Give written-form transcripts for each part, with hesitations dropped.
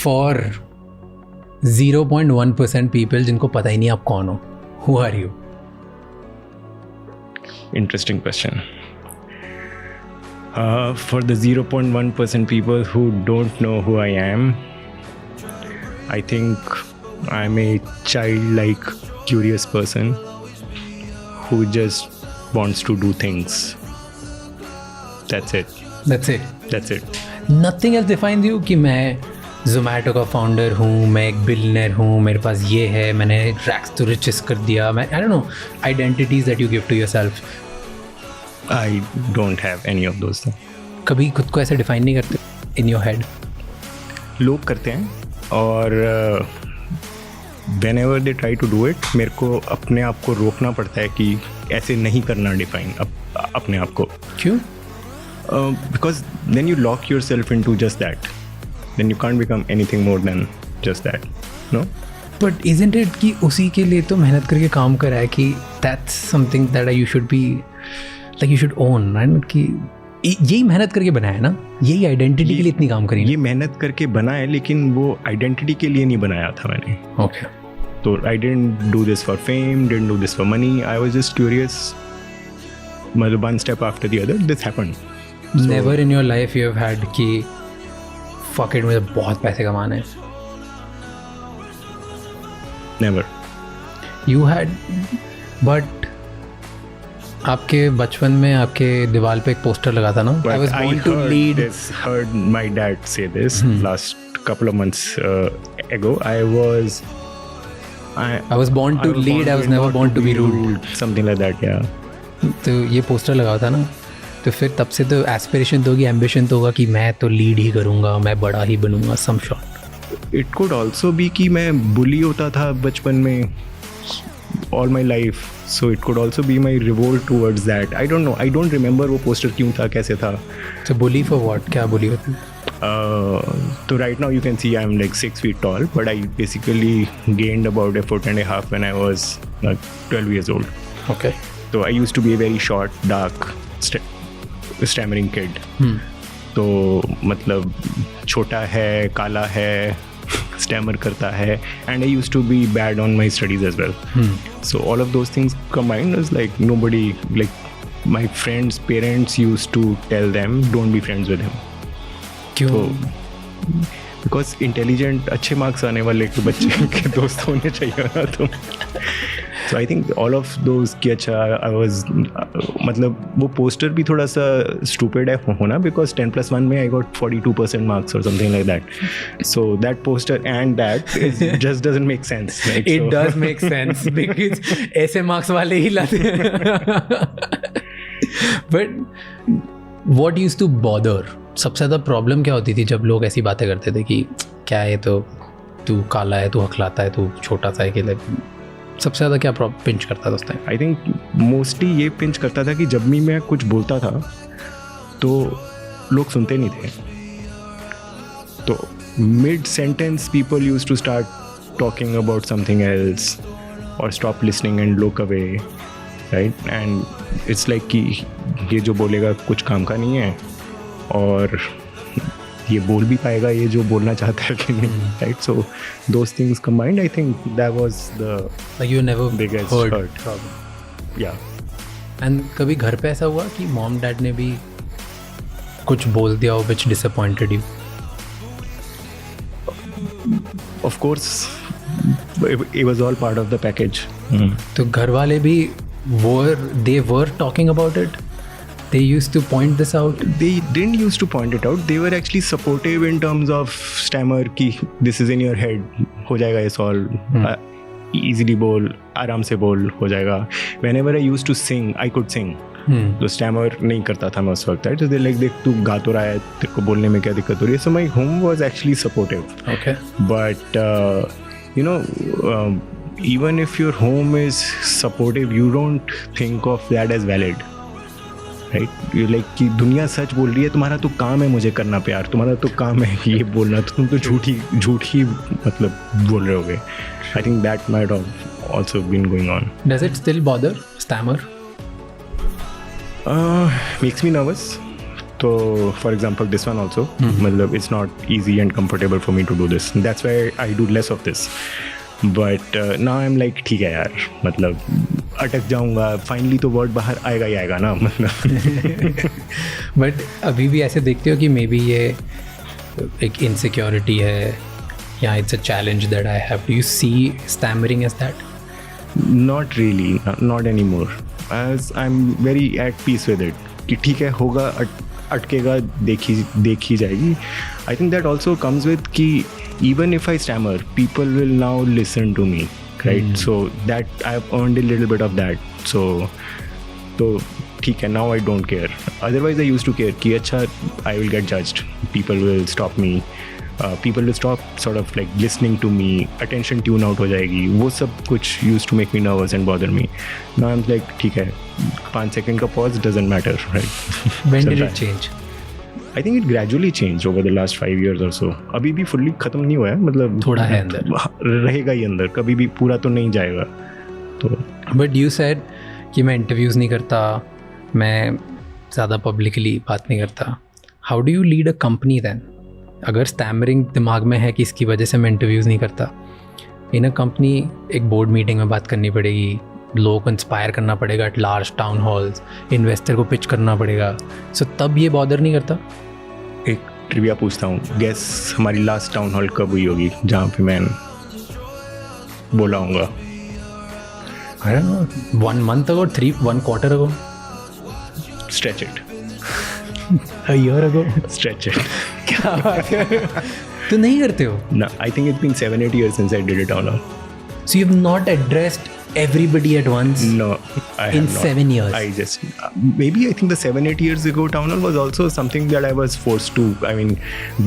For 0.1% people जिनको पता ही नहीं आप कौन हो, who are you? Interesting question. For the 0.1% people who don't know who I am, I think I'm a childlike, curious person who just wants to do things. That's it. That's it. Nothing else defines you कि मैं Zomato का founder हूँ, मैं एक billionaire हूँ, मेरे पास ये है, मैंने रैक्स टू रिचेस कर दिया, मैं I don't know, identities that you give to yourself. I don't have any of those things. कभी खुद को ऐसे डिफाइन नहीं करते in your head? लोग करते हैं और whenever they try to do it, मेरे को अपने आप को रोकना पड़ता है कि ऐसे नहीं करना डिफाइन अपने आप को. क्यों? Because then you lock yourself into just that. Then you can't become anything more than just that. No? But isn't it कि उसी के लिए तो मेहनत करके काम करा है कि that's something that you should be like you should own, right? कि यही मेहनत करके बनाया है ना, यही आइडेंटिटी के लिए इतनी काम करी. ये मेहनत करके बना है, लेकिन वो आइडेंटिटी के लिए नहीं बनाया था मैंने. Okay. तो I didn't do this for fame, didn't do this for money. I was just curious. मतलब one step after the other, this happened. So, never in your life you have had कि fuck it, मुझे बहुत पैसे कमाने हैं. Never. You had, but आपके बचपन में आपके दीवार पे एक पोस्टर लगा था ना? But I was born to lead. Heard my dad say this last couple of months ago. I was born to lead. I was never born to be ruled. Something like that, yeah. तो ये poster लगा था ना, तो फिर तब से तो एस्पिरेशन तो होगी, एम्बिशन तो होगा कि मैं तो लीड ही करूँगा, मैं बड़ा ही बनूंगा, सम shot. It could also be कि मैं बुली होता था बचपन में all my life, so it could also be my revolt towards that. I don't know. I don't remember वो पोस्टर क्यों था, कैसे था. So bully for what? क्या bully होती है? So right now you can see I'm like 6 feet tall, but I basically gained about 1.5 feet when I was 12 years old. Okay. So I used to be a very short, dark, stammering kid. तो मतलब छोटा है, काला है, stammer करता है, and I used to be bad on my studies as well. So all of those things combined is like nobody, like my friends' parents used to tell them don't be friends with him. क्यों? Because intelligent, अच्छे marks आने वाले के बच्चे के दोस्त होने चाहिए ना तुम. So I think all of those कि अच्छा I was मतलब वो पोस्टर भी थोड़ा सा stupid है होना, because 10+1 में I got 42% marks or something like that. So that poster and that just doesn't make sense. Right? It does make sense because ऐसे marks वाले ही लाते हैं. But what used to bother? सबसे ज़्यादा प्रॉब्लम क्या होती थी जब लोग ऐसी बातें करते थे कि क्या है, तो तू काला है, तू हकलाता है, तू छोटा सा है, कि सबसे ज़्यादा क्या पिंच करता था उस टाइम? आई थिंक मोस्टली ये पिंच करता था कि जब भी मैं कुछ बोलता था तो लोग सुनते नहीं थे. तो mid sentence people used to start talking about something else और stop listening and look away, right. And it's like कि ये जो बोलेगा कुछ काम का नहीं है, और ये बोल भी पाएगा ये जो बोलना चाहता है कि नहीं, right. So those things combined, I think that was the you never biggest hurt problem. Yeah. एंड कभी घर पे ऐसा हुआ कि मॉम डैड ने भी कुछ बोल दिया हो which disappointed you? Of course, it was all part of the package. तो घर वाले भी they were talking about it? They used to point this out? They didn't used to point it out. They were actually supportive in terms of stammer कि this is in your head, हो जाएगा ये solve. Easily बोल, आराम से बोल, हो जाएगा. Whenever I used to sing, I could sing. तो stammer नहीं करता था मैं उस वक्त. So they like, देख तू गा तो रहा है, तेरे को बोलने में क्या दिक्कत हो रही है. So my home was actually supportive. Okay. But you know, even if your home is supportive, you don't think of that as valid. Right. You like कि दुनिया सच बोल रही है, तुम्हारा तो काम है मुझे करना प्यार, तुम्हारा तो काम है ये बोलना, तो तुम तो झूठ ही मतलब बोल रहे होगे. I think that might have also been going on. Does it still bother stammer? Makes me nervous तो for example this one also, मतलब it's not easy and comfortable for me to do this, that's why I do less of this. But now I am like ठीक है यार, मतलब अटक जाऊंगा, finally तो word बाहर आएगा ही आएगा ना, मतलब. बट अभी भी ऐसे देखते हो कि मे बी ये एक इनसिक्योरिटी है या it's a challenge that I have. Do you see stammering as that? Not really, not anymore. As I'm very at peace with it. कि ठीक है, होगा, अटकेगा, देखी जाएगी. I think that also comes with कि even if I stammer, people will now listen to me, right? So that I've earned a little bit of that. So ठीक है, now I don't care. Otherwise I used to care कि अच्छा, I will get judged. People will stop me. People will stop sort of like listening to me, attention tune out हो जाएगी, वो सब कुछ used to make me nervous and bother me. Now I'm like ठीक है, 5 second का pause doesn't matter, right? When did it change? I think it gradually changed over the last 5 years or so. अभी भी fully ख़त्म नहीं हुआ है, मतलब थोड़ा है अंदर, रहेगा ही अंदर, कभी भी पूरा तो नहीं जाएगा. तो But you said कि मैं इंटरव्यूज़ नहीं करता, मैं ज़्यादा पब्लिकली बात नहीं करता. How do you lead a company then? अगर स्टैमरिंग दिमाग में है कि इसकी वजह से मैं इंटरव्यूज़ नहीं करता, इन अ कंपनी एक बोर्ड मीटिंग में बात करनी पड़ेगी, लोगों को इंस्पायर करना पड़ेगा at large town halls, investor को पिच करना पड़ेगा, सो तब ये बॉदर नहीं करता? एक ट्रिविया पूछता हूँ, गेस हमारी लास्ट टाउन हॉल कब हुई होगी जहाँ पे मैं बोला हूँगा? I don't know, 1 month ago, 1 quarter ago, Stretch it. a year ago. Stretch it. क्या बात है? तो नहीं करते हो? No, I think it's been 7-8 years since I did it all. So you've not addressed everybody at once? No, I In have not. 7 years? I just maybe I think the 7-8 years ago town hall was also something that I was forced to. I mean,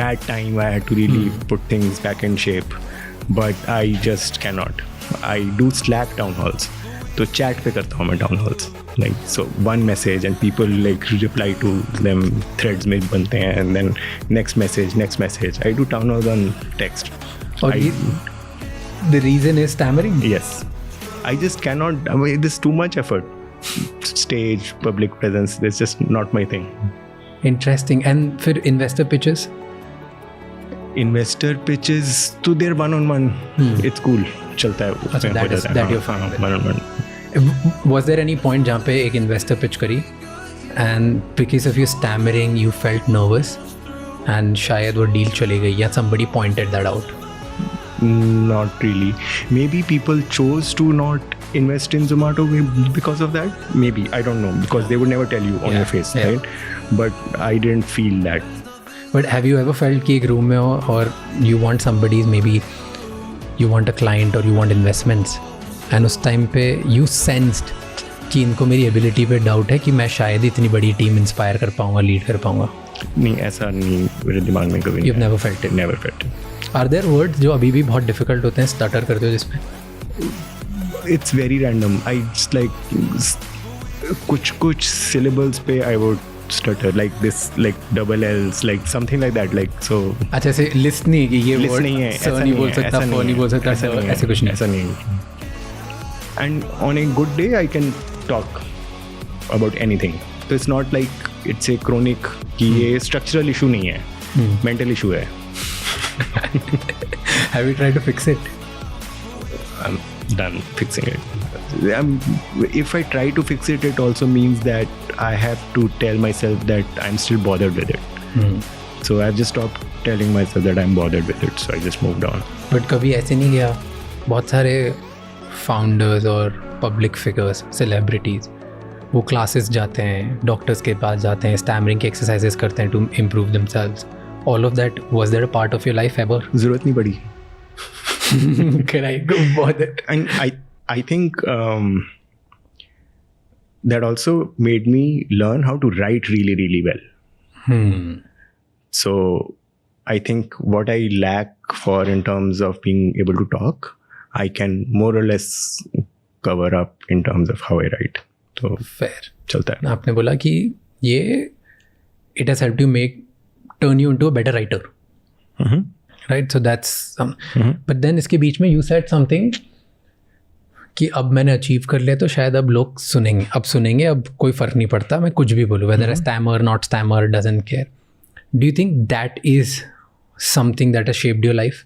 bad time. I had to really put things back in shape, but I just cannot. I do Slack town halls. तो chat पे करता हूँ मैं town halls. Like so, one message and people like reply to them. Threads में बनते हैं and then next message. I do town halls on text. और the reason is stammering? Yes. I just cannot. I mean, this is too much effort. Stage, public presence. It's just not my thing. Interesting. And फिर investor pitches? Investor pitches to their one-on-one. It's cool. चलता है. अच्छा, that you're fine with. One-on-one. Was there any point जहाँ पे एक investor pitch करी and because of your stammering you felt nervous and शायद वो deal चली गई या somebody pointed that out? Not really. Maybe people chose to not invest in Zomato because of that. Maybe, I don't know, because they would never tell you on your face, right? But I didn't feel that. But have you ever felt कि एक room में हो और you want somebody's, maybe you want a client or you want investments and उस time पे you sensed कि इनको मेरी ability पे doubt है कि मैं शायद इतनी बड़ी team inspire कर पाऊँगा, lead कर पाऊँगा? नहीं, ऐसा नहीं मेरे दिमाग में कभी. You've never felt it? Never felt it. Are there words जो अभी भी बहुत difficult होते हैं, stutter करते हो जिसमें? It's very random. I just like कुछ syllables पे I would stutter, like this, like double L's, like something like that, like so. अच्छा, ऐसे list नहीं कि ये List word नहीं है, sir ऐसा नहीं बोल सकता, for नहीं बोल सकता, ऐसे कुछ नहीं. ऐसा नहीं. And on a good day, I can talk about anything. So it's not like it's a chronic कि ये structural issue नहीं है, mental issue है. Have you tried to fix it? I'm done fixing it. If I try to fix it, it also means that I have to tell myself that I'm still bothered with it. So I've just stopped telling myself that I'm bothered with it. So I just moved on. But कभी ऐसे नहीं गया, बहुत सारे founders और public figures, celebrities, वो classes जाते हैं, doctors के पास जाते हैं, stammering के exercises करते हैं to improve themselves. All of that, was that a part of your life ever? ज़रूरत नहीं पड़ी. बहुत. And I think that also made me learn how to write really, really well. So I think what I lack for in terms of being able to talk, I can more or less cover up in terms of how I write. So Fair. चलता है. आपने बोला कि ये it has helped you turn you into a better writer. Right? So that's but then इसके बीच में you said something कि अब मैंने अचीव कर लिया तो शायद अब लोग सुनेंगे, अब कोई फ़र्क नहीं पड़ता मैं कुछ भी बोलूँ, whether I stammer not stammer, doesn't care. Do you think that is something that has shaped your life,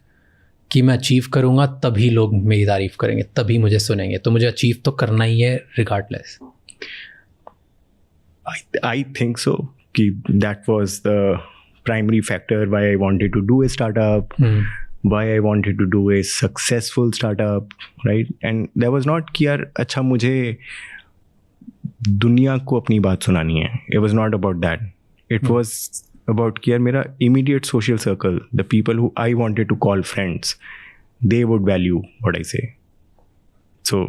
कि मैं अचीव करूँगा तभी लोग मेरी तारीफ़ करेंगे, तभी मुझे सुनेंगे, तो मुझे अचीव तो करना ही है regardless? I think so. That was the primary factor why I wanted to do a startup, why I wanted to do a successful startup, right? And there was not कि यार अच्छा मुझे दुनिया को अपनी बात सुनानी है. It was not about that. It was about कि यार मेरा immediate social circle, the people who I wanted to call friends, they would value what I say. So